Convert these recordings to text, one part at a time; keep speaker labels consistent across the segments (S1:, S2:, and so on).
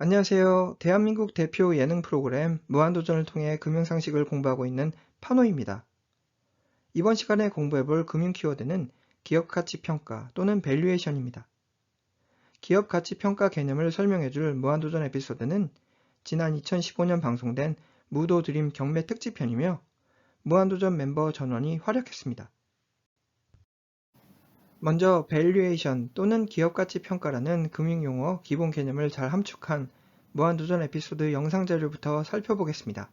S1: 안녕하세요. 대한민국 대표 예능 프로그램 무한도전을 통해 금융상식을 공부하고 있는 파노입니다. 이번 시간에 공부해볼 금융 키워드는 기업가치평가 또는 밸류에이션입니다. 기업가치평가 개념을 설명해줄 무한도전 에피소드는 지난 2015년 방송된 무도 드림 경매 특집편이며 무한도전 멤버 전원이 활약했습니다. 먼저 밸류에이션 또는 기업가치평가라는 금융용어 기본 개념을 잘 함축한 무한도전 에피소드 영상자료부터 살펴보겠습니다.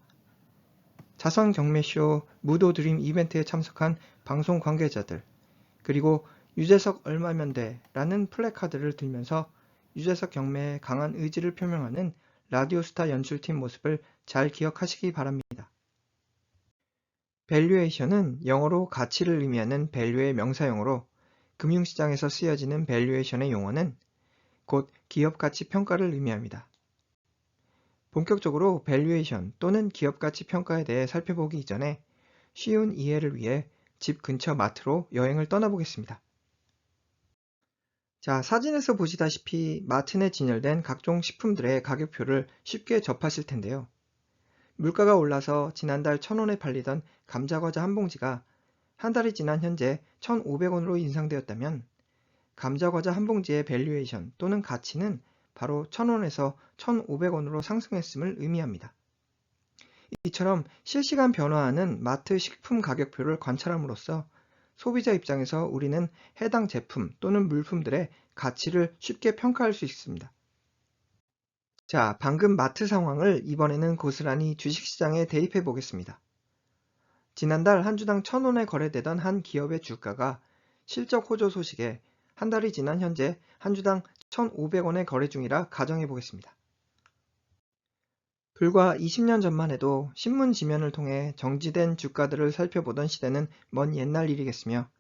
S1: 자선 경매쇼 무도 드림 이벤트에 참석한 방송 관계자들, 그리고 유재석 얼마면 돼 라는 플래카드를 들면서 유재석 경매에 강한 의지를 표명하는 라디오스타 연출팀 모습을 잘 기억하시기 바랍니다. 밸류에이션은 영어로 가치를 의미하는 value의 명사용어로 금융시장에서 쓰여지는 밸류에이션의 용어는 곧 기업가치 평가를 의미합니다. 본격적으로 밸류에이션 또는 기업가치 평가에 대해 살펴보기 이전에 쉬운 이해를 위해 집 근처 마트로 여행을 떠나보겠습니다. 자, 사진에서 보시다시피 마트 내 진열된 각종 식품들의 가격표를 쉽게 접하실 텐데요. 물가가 올라서 지난달 1,000원에 팔리던 감자과자 한 봉지가 한 달이 지난 현재 1,500원으로 인상되었다면 감자과자 한 봉지의 밸류에이션 또는 가치는 바로 1,000원에서 1,500원으로 상승했음을 의미합니다. 이처럼 실시간 변화하는 마트 식품 가격표를 관찰함으로써 소비자 입장에서 우리는 해당 제품 또는 물품들의 가치를 쉽게 평가할 수 있습니다. 자, 방금 마트 상황을 이번에는 고스란히 주식시장에 대입해 보겠습니다. 지난달 한 주당 1,000원에 거래되던 한 기업의 주가가 실적 호조 소식에 한 달이 지난 현재 한 주당 1,500원에 거래 중이라 가정해 보겠습니다. 불과 20년 전만 해도 신문 지면을 통해 정지된 주가들을 살펴보던 시대는 먼 옛날 일이겠으며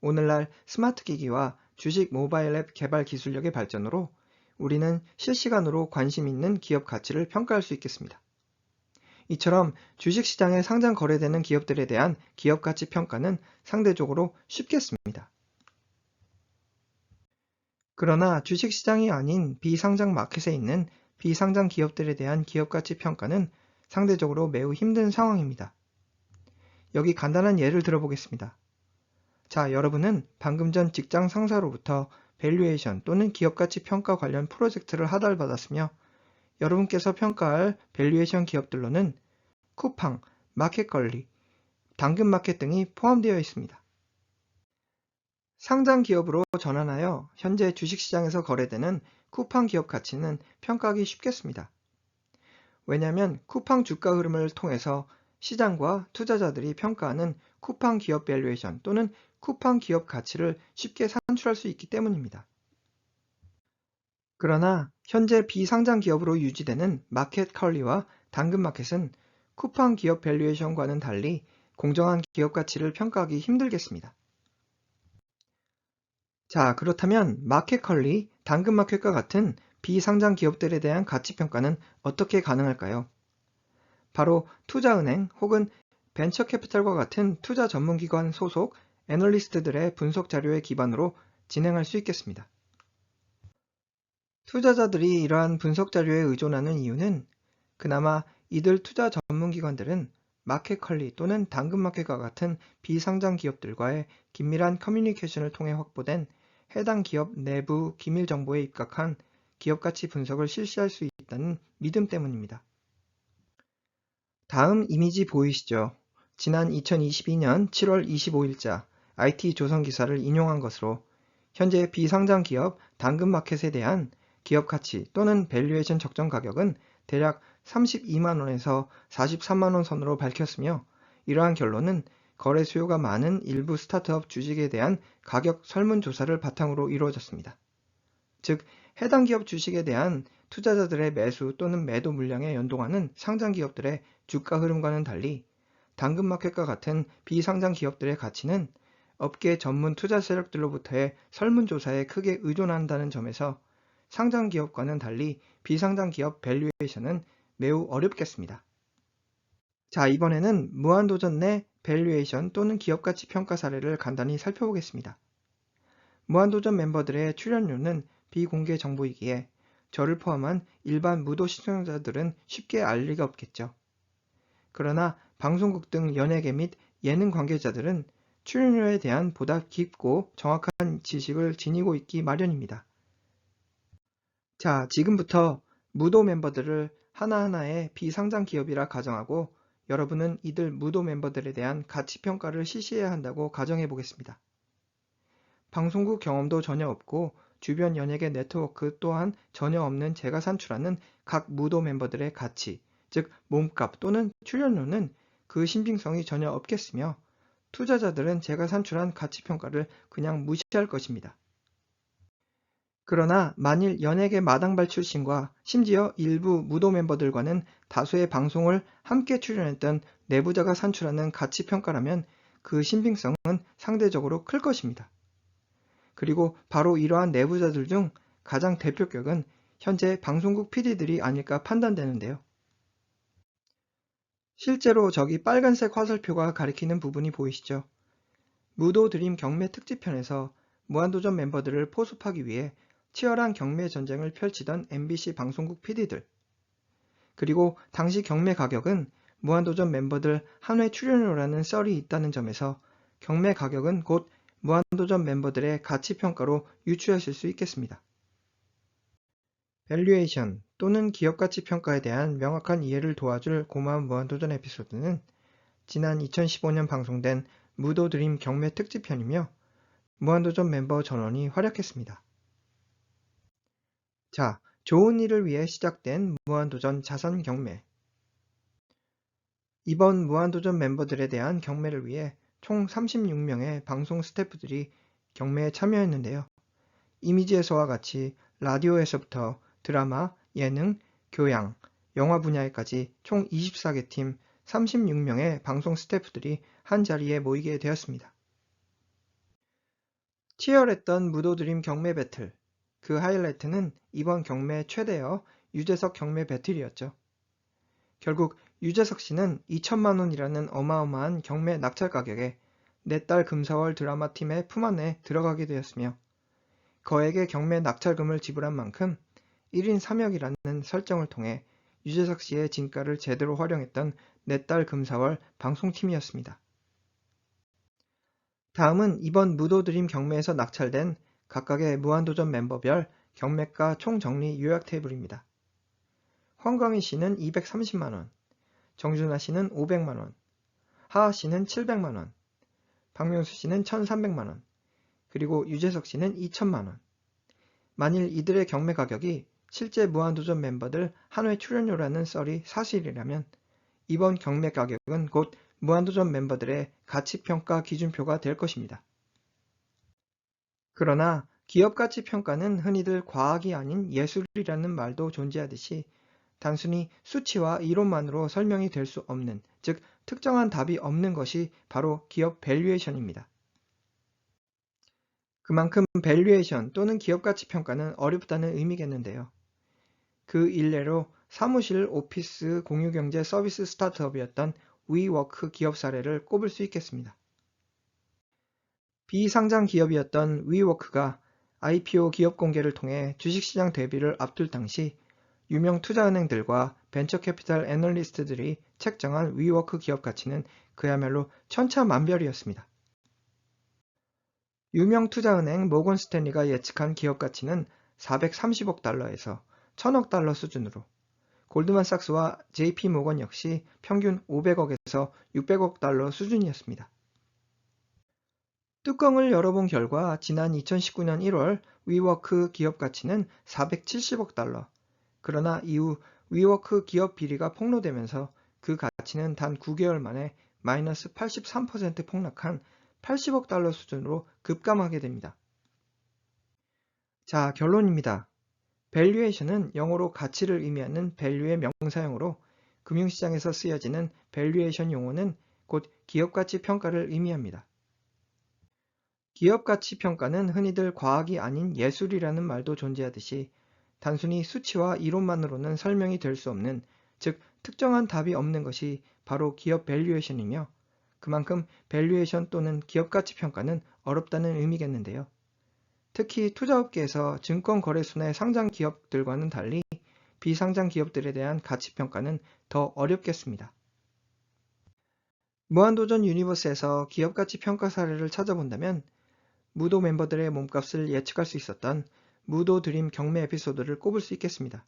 S1: 오늘날 스마트 기기와 주식 모바일 앱 개발 기술력의 발전으로 우리는 실시간으로 관심 있는 기업 가치를 평가할 수 있겠습니다. 이처럼 주식시장에 상장 거래되는 기업들에 대한 기업가치 평가는 상대적으로 쉽겠습니다. 그러나 주식시장이 아닌 비상장 마켓에 있는 비상장 기업들에 대한 기업가치 평가는 상대적으로 매우 힘든 상황입니다. 여기 간단한 예를 들어보겠습니다. 자, 여러분은 방금 전 직장 상사로부터 밸류에이션 또는 기업가치 평가 관련 프로젝트를 하달받았으며 여러분께서 평가할 밸류에이션 기업들로는 쿠팡, 마켓컬리, 당근마켓 등이 포함되어 있습니다. 상장 기업으로 전환하여 현재 주식시장에서 거래되는 쿠팡 기업 가치는 평가하기 쉽겠습니다. 왜냐하면 쿠팡 주가 흐름을 통해서 시장과 투자자들이 평가하는 쿠팡 기업 밸류에이션 또는 쿠팡 기업 가치를 쉽게 산출할 수 있기 때문입니다. 그러나 현재 비상장 기업으로 유지되는 마켓컬리와 당근마켓은 쿠팡 기업 밸류에이션과는 달리 공정한 기업 가치를 평가하기 힘들겠습니다. 자, 그렇다면 마켓컬리, 당근마켓과 같은 비상장 기업들에 대한 가치평가는 어떻게 가능할까요? 바로 투자은행 혹은 벤처캐피탈과 같은 투자 전문기관 소속 애널리스트들의 분석 자료에 기반으로 진행할 수 있겠습니다. 투자자들이 이러한 분석 자료에 의존하는 이유는 그나마 이들 투자 전문기관들은 마켓컬리 또는 당근마켓과 같은 비상장 기업들과의 긴밀한 커뮤니케이션을 통해 확보된 해당 기업 내부 기밀 정보에 입각한 기업가치 분석을 실시할 수 있다는 믿음 때문입니다. 다음 이미지 보이시죠? 지난 2022년 7월 25일자 IT조선 기사를 인용한 것으로 현재 비상장 기업 당근마켓에 대한 기업가치 또는 밸류에이션 적정 가격은 대략 32만원에서 43만원 선으로 밝혔으며 이러한 결론은 거래 수요가 많은 일부 스타트업 주식에 대한 가격 설문조사를 바탕으로 이루어졌습니다. 즉, 해당 기업 주식에 대한 투자자들의 매수 또는 매도 물량에 연동하는 상장 기업들의 주가 흐름과는 달리 당근마켓과 같은 비상장 기업들의 가치는 업계 전문 투자 세력들로부터의 설문조사에 크게 의존한다는 점에서 상장 기업과는 달리 비상장 기업 밸류에이션은 매우 어렵겠습니다. 자, 이번에는 무한도전 내 밸류에이션 또는 기업가치 평가 사례를 간단히 살펴보겠습니다. 무한도전 멤버들의 출연료는 비공개 정보이기에 저를 포함한 일반 무도 시청자들은 쉽게 알 리가 없겠죠. 그러나 방송국 등 연예계 및 예능 관계자들은 출연료에 대한 보다 깊고 정확한 지식을 지니고 있기 마련입니다. 자, 지금부터 무도 멤버들을 하나하나의 비상장 기업이라 가정하고 여러분은 이들 무도 멤버들에 대한 가치평가를 실시해야 한다고 가정해 보겠습니다. 방송국 경험도 전혀 없고 주변 연예계 네트워크 또한 전혀 없는 제가 산출하는 각 무도 멤버들의 가치, 즉 몸값 또는 출연료는 그 신빙성이 전혀 없겠으며 투자자들은 제가 산출한 가치평가를 그냥 무시할 것입니다. 그러나 만일 연예계 마당발 출신과 심지어 일부 무도 멤버들과는 다수의 방송을 함께 출연했던 내부자가 산출하는 가치평가라면 그 신빙성은 상대적으로 클 것입니다. 그리고 바로 이러한 내부자들 중 가장 대표격은 현재 방송국 PD들이 아닐까 판단되는데요. 실제로 저기 빨간색 화살표가 가리키는 부분이 보이시죠? 무도 드림 경매 특집편에서 무한도전 멤버들을 포섭하기 위해 치열한 경매 전쟁을 펼치던 MBC 방송국 PD들. 그리고 당시 경매 가격은 무한도전 멤버들 한 회 출연료라는 썰이 있다는 점에서 경매 가격은 곧 무한도전 멤버들의 가치평가로 유추하실 수 있겠습니다. 밸류에이션 또는 기업가치평가에 대한 명확한 이해를 도와줄 고마운 무한도전 에피소드는 지난 2015년 방송된 무도 드림 경매 특집편이며 무한도전 멤버 전원이 활약했습니다. 자, 좋은 일을 위해 시작된 무한도전 자선 경매. 이번 무한도전 멤버들에 대한 경매를 위해 총 36명의 방송 스태프들이 경매에 참여했는데요. 이미지에서와 같이 라디오에서부터 드라마, 예능, 교양, 영화 분야에까지 총 24개 팀 36명의 방송 스태프들이 한 자리에 모이게 되었습니다. 치열했던 무도드림 경매 배틀. 그 하이라이트는 이번 경매 최대어 유재석 경매 배틀이었죠. 결국 유재석 씨는 2천만 원이라는 어마어마한 경매 낙찰 가격에 내 딸 금사월 드라마 팀의 품 안에 들어가게 되었으며 거액의 경매 낙찰금을 지불한 만큼 1인 3역이라는 설정을 통해 유재석 씨의 진가를 제대로 활용했던 내 딸 금사월 방송팀이었습니다. 다음은 이번 무도드림 경매에서 낙찰된 각각의 무한도전 멤버별 경매가 총정리 요약 테이블입니다. 황광희 씨는 230만원, 정준하 씨는 500만원, 하하 씨는 700만원, 박명수 씨는 1300만원, 그리고 유재석 씨는 2000만원. 만일 이들의 경매 가격이 실제 무한도전 멤버들 한 회 출연료라는 썰이 사실이라면 이번 경매 가격은 곧 무한도전 멤버들의 가치평가 기준표가 될 것입니다. 그러나 기업가치평가는 흔히들 과학이 아닌 예술이라는 말도 존재하듯이 단순히 수치와 이론만으로 설명이 될 수 없는, 즉 특정한 답이 없는 것이 바로 기업 밸류에이션입니다. 그만큼 밸류에이션 또는 기업가치평가는 어렵다는 의미겠는데요. 그 일례로 사무실, 오피스, 공유경제 서비스 스타트업이었던 위워크 기업 사례를 꼽을 수 있겠습니다. 비상장 기업이었던 위워크가 IPO 기업 공개를 통해 주식시장 데뷔를 앞둘 당시 유명 투자은행들과 벤처캐피탈 애널리스트들이 책정한 위워크 기업 가치는 그야말로 천차만별이었습니다. 유명 투자은행 모건 스탠리가 예측한 기업 가치는 430억 달러에서 1000억 달러 수준으로, 골드만삭스와 JP 모건 역시 평균 500억에서 600억 달러 수준이었습니다. 뚜껑을 열어본 결과 지난 2019년 1월 위워크 기업 가치는 470억 달러. 그러나 이후 위워크 기업 비리가 폭로되면서 그 가치는 단 9개월 만에 마이너스 83% 폭락한 80억 달러 수준으로 급감하게 됩니다. 자, 결론입니다. 밸류에이션은 영어로 가치를 의미하는 value의 명사형으로 금융시장에서 쓰여지는 밸류에이션 용어는 곧 기업가치 평가를 의미합니다. 기업가치 평가는 흔히들 과학이 아닌 예술이라는 말도 존재하듯이 단순히 수치와 이론만으로는 설명이 될 수 없는, 즉 특정한 답이 없는 것이 바로 기업 밸류에이션이며 그만큼 밸류에이션 또는 기업가치 평가는 어렵다는 의미겠는데요. 특히 투자업계에서 증권거래소내 상장 기업들과는 달리 비상장 기업들에 대한 가치평가는 더 어렵겠습니다. 무한도전 유니버스에서 기업가치 평가 사례를 찾아본다면 무도 멤버들의 몸값을 예측할 수 있었던 무도 드림 경매 에피소드를 꼽을 수 있겠습니다.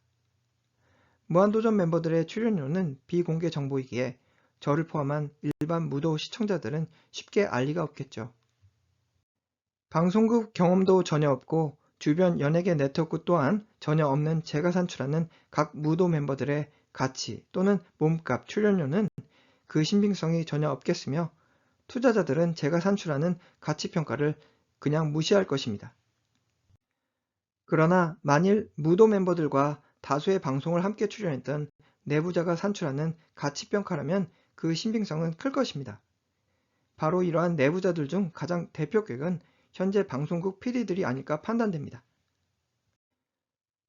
S1: 무한도전 멤버들의 출연료는 비공개 정보이기에 저를 포함한 일반 무도 시청자들은 쉽게 알 리가 없겠죠. 방송국 경험도 전혀 없고 주변 연예계 네트워크 또한 전혀 없는 제가 산출하는 각 무도 멤버들의 가치 또는 몸값 출연료는 그 신빙성이 전혀 없겠으며 투자자들은 제가 산출하는 가치평가를 그냥 무시할 것입니다. 그러나 만일 무도 멤버들과 다수의 방송을 함께 출연했던 내부자가 산출하는 가치평가라면 그 신빙성은 클 것입니다. 바로 이러한 내부자들 중 가장 대표격은 현재 방송국 PD들이 아닐까 판단됩니다.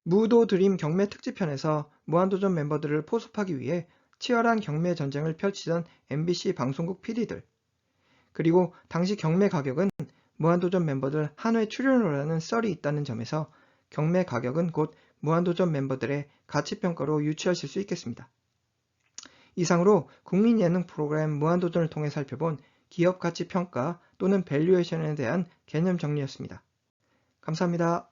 S1: 무도 드림 경매 특집편에서 무한도전 멤버들을 포섭하기 위해 치열한 경매 전쟁을 펼치던 MBC 방송국 PD들, 그리고 당시 경매 가격은 무한도전 멤버들 한 회 출연료라는 썰이 있다는 점에서 경매 가격은 곧 무한도전 멤버들의 가치평가로 유추하실 수 있겠습니다. 이상으로 국민 예능 프로그램 무한도전을 통해 살펴본 기업 가치 평가 또는 밸류에이션에 대한 개념 정리였습니다. 감사합니다.